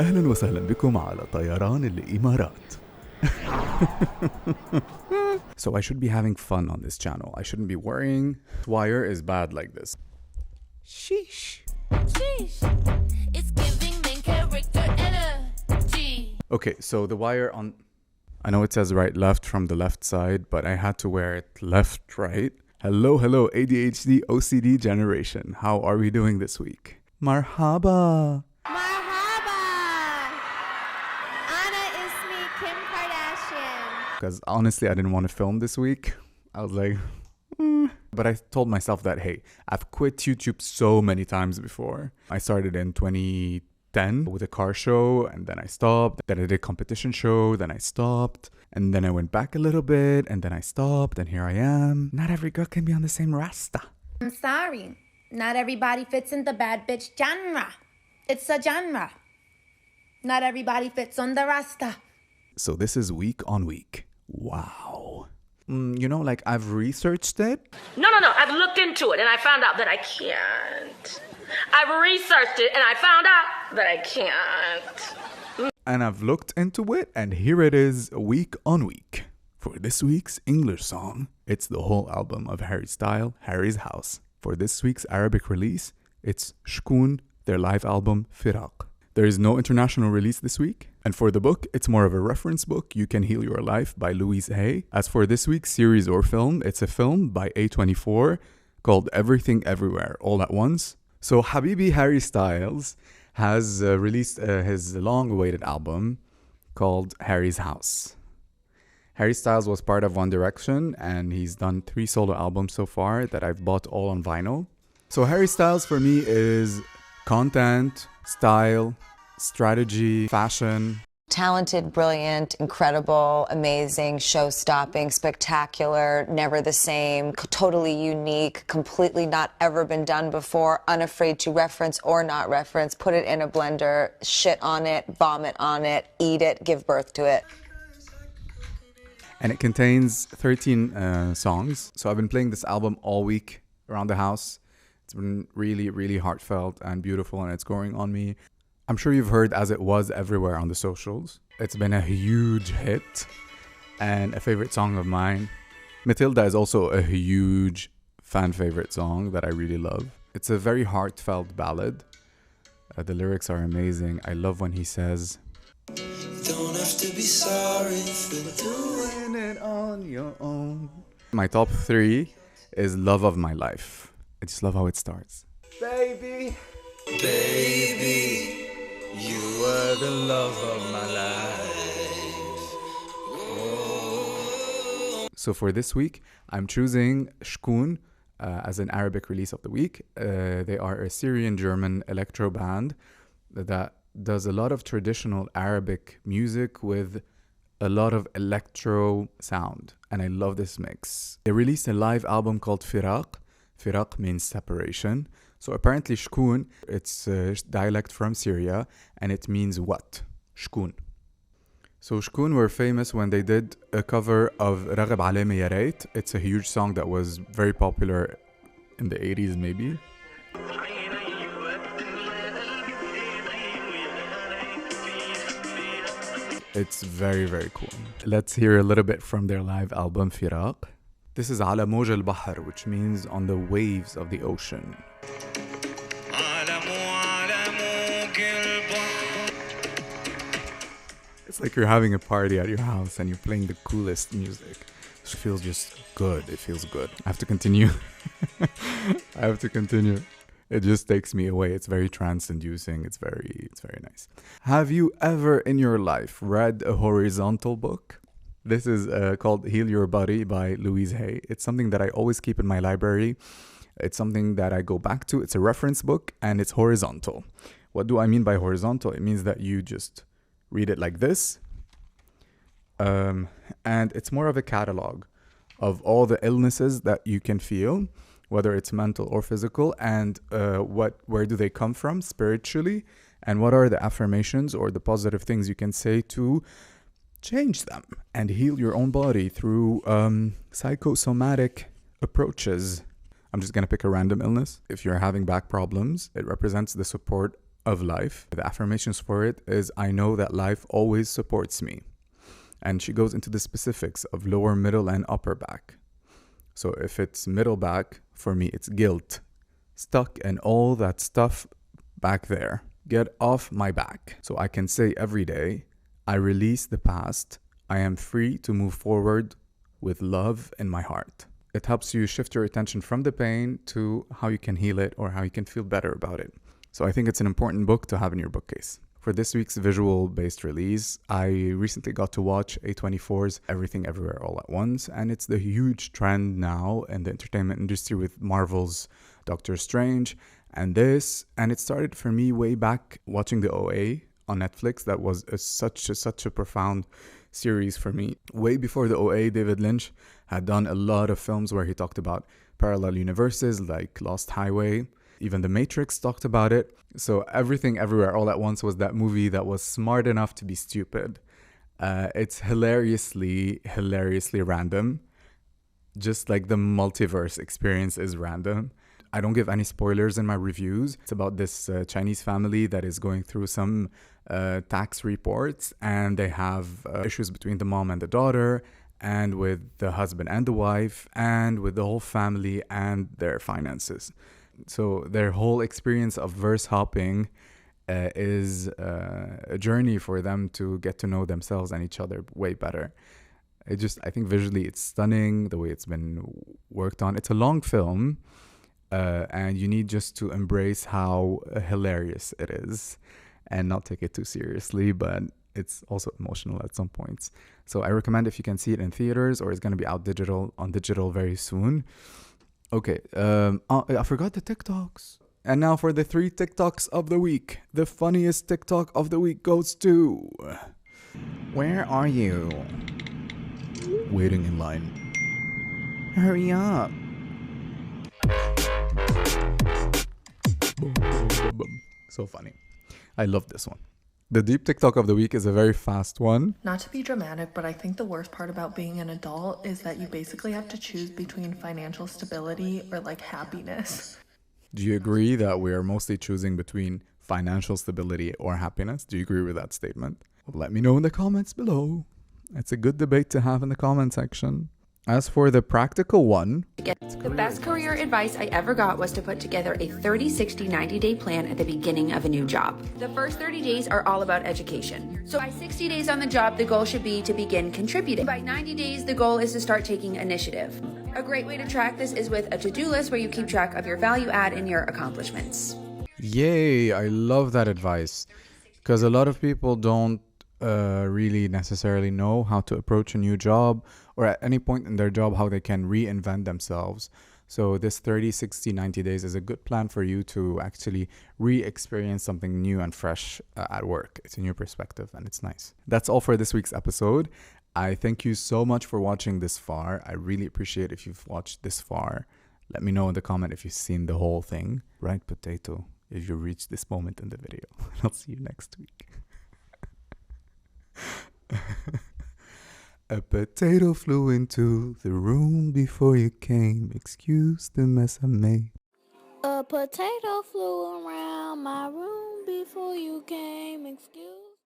أهلا وسهلا بكم على طيران الإمارات. So I should be having fun on this channel. I shouldn't be worrying. Wire is bad like this. Sheesh. Sheesh. It's giving main character energy. Okay, so the wire on... I know it says right left from the left side, but I had to wear it left right. Hello, ADHD OCD generation. How are we doing this week? Marhaba. Marhaba. Ana ismi Kim Kardashian. Because honestly, I didn't want to film this week. I was like... But I told myself that, hey, I've quit YouTube so many times before. I started in 2010 with a car show, and then I stopped. Then I did a competition show, then I stopped. And then I went back a little bit, and then I stopped, and here I am. Not every girl can be on the same rasta. I'm sorry. Not everybody fits in the bad bitch genre. It's a genre. Not everybody fits on the rasta. So this is week on week. Wow. You know, like I've researched it. No. I've looked into it and I found out that I can't. I've researched it and I found out that I can't. And I've looked into it, and here it is week on week. For this week's English song, it's the whole album of Harry Styles, Harry's House. For this week's Arabic release, it's Shkoon, their live album Firaq. There is no international release this week. And for the book, it's more of a reference book, You Can Heal Your Life by Louise Hay. As for this week's series or film, it's a film by E03 called Everything Everywhere All at Once. So Habibi Harry Styles has released his long-awaited album called Harry's House. Harry Styles was part of One Direction, and he's done 3 solo albums so far that I've bought all on vinyl. So Harry Styles for me is content, style, strategy, fashion. Talented, brilliant, incredible, amazing, show-stopping, spectacular, never the same, totally unique, completely not ever been done before, unafraid to reference or not reference, put it in a blender, shit on it, vomit on it, eat it, give birth to it. And it contains 13 songs. So I've been playing this album all week around the house. It's been really, really heartfelt and beautiful, and it's growing on me. I'm sure you've heard As It Was everywhere on the socials. It's been a huge hit and a favorite song of mine. Matilda is also a huge fan favorite song that I really love. It's a very heartfelt ballad. The lyrics are amazing. I love when he says, "Don't have to be sorry for doing it on your own." My top 3 is Love of My Life. I just love how it starts. Baby, you were the love of my life. Oh. So for this week, I'm choosing Shkoon as an Arabic release of the week. They are a Syrian-German electro band that does a lot of traditional Arabic music with a lot of electro sound. And I love this mix. They released a live album called Firaq. Firaq means separation. So apparently Shkoon, it's a dialect from Syria, and it means what? Shkoon. So Shkoon were famous when they did a cover of Raghib Aleme Ya Reit. It's a huge song that was very popular in the 80s maybe. It's very, very cool. Let's hear a little bit from their live album Firaq. This is على موج البحر, which means on the waves of the ocean. It's like you're having a party at your house and you're playing the coolest music. It feels just good. It feels good. I have to continue. It just takes me away. It's very trance-inducing. It's very nice. Have you ever in your life read a horizontal book? This is called Heal Your Body by Louise Hay. It's something that I always keep in my library. It's something that I go back to. It's a reference book and it's horizontal. What do I mean by horizontal? It means that you just read it like this. And it's more of a catalog of all the illnesses that you can feel, whether it's mental or physical, and where do they come from spiritually, and what are the affirmations or the positive things you can say to change them and heal your own body through psychosomatic approaches. I'm just going to pick a random illness. If you're having back problems, it represents the support of life. The affirmations for it is, I know that life always supports me. And she goes into the specifics of lower, middle, and upper back. So if it's middle back, for me, it's guilt. Stuck and all that stuff back there. Get off my back. So I can say every day, I release the past. I am free to move forward with love in my heart. It helps you shift your attention from the pain to how you can heal it or how you can feel better about it. So I think it's an important book to have in your bookcase. For this week's visual-based release, I recently got to watch A24's Everything Everywhere All at Once, and it's the huge trend now in the entertainment industry with Marvel's Doctor Strange and this. And it started for me way back watching the OA on Netflix. That was such a profound series for me. Way before the OA, David Lynch had done a lot of films where he talked about parallel universes like Lost Highway. Even The Matrix talked about it. So Everything Everywhere All at Once was that movie that was smart enough to be stupid. It's hilariously random. Just like the multiverse experience is random. I don't give any spoilers in my reviews. It's about this Chinese family that is going through some tax reports, and they have issues between the mom and the daughter, and with the husband and the wife, and with the whole family and their finances. So their whole experience of verse hopping is a journey for them to get to know themselves and each other way better. I think visually it's stunning the way it's been worked on. It's a long film, and you need just to embrace how hilarious it is and not take it too seriously, but it's also emotional at some points. So I recommend if you can see it in theaters, or it's going to be out on digital very soon. Okay, I forgot the TikToks. And now for the 3 TikToks of the week. The funniest TikTok of the week goes to... Where are you? Waiting in line. Hurry up. So funny. I love this one. The deep TikTok of the week is a very fast one. Not to be dramatic, but I think the worst part about being an adult is that you basically have to choose between financial stability or like happiness. Do you agree that we are mostly choosing between financial stability or happiness? Do you agree with that statement? Well, let me know in the comments below. It's a good debate to have in the comment section. As for the practical one, The best career advice I ever got was to put together a 30, 60, 90-day plan at the beginning of a new job. The first 30 days are all about education. So by 60 days on the job, the goal should be to begin contributing. By 90 days, the goal is to start taking initiative. A great way to track this is with a to-do list where you keep track of your value add and your accomplishments. yay, I love that advice. Because a lot of people don't really necessarily know how to approach a new job, or at any point in their job how they can reinvent themselves. So this 30, 60, 90 days is a good plan for you to actually re-experience something new and fresh at work. It's a new perspective and it's nice. That's all for this week's episode. I thank you so much for watching this far. I really appreciate if you've watched this far. Let me know in the comment if you've seen the whole thing. Right, potato, if you reached this moment in the video. I'll see you next week. A potato flew into the room before you came. Excuse the mess I made. A potato flew around my room before you came. Excuse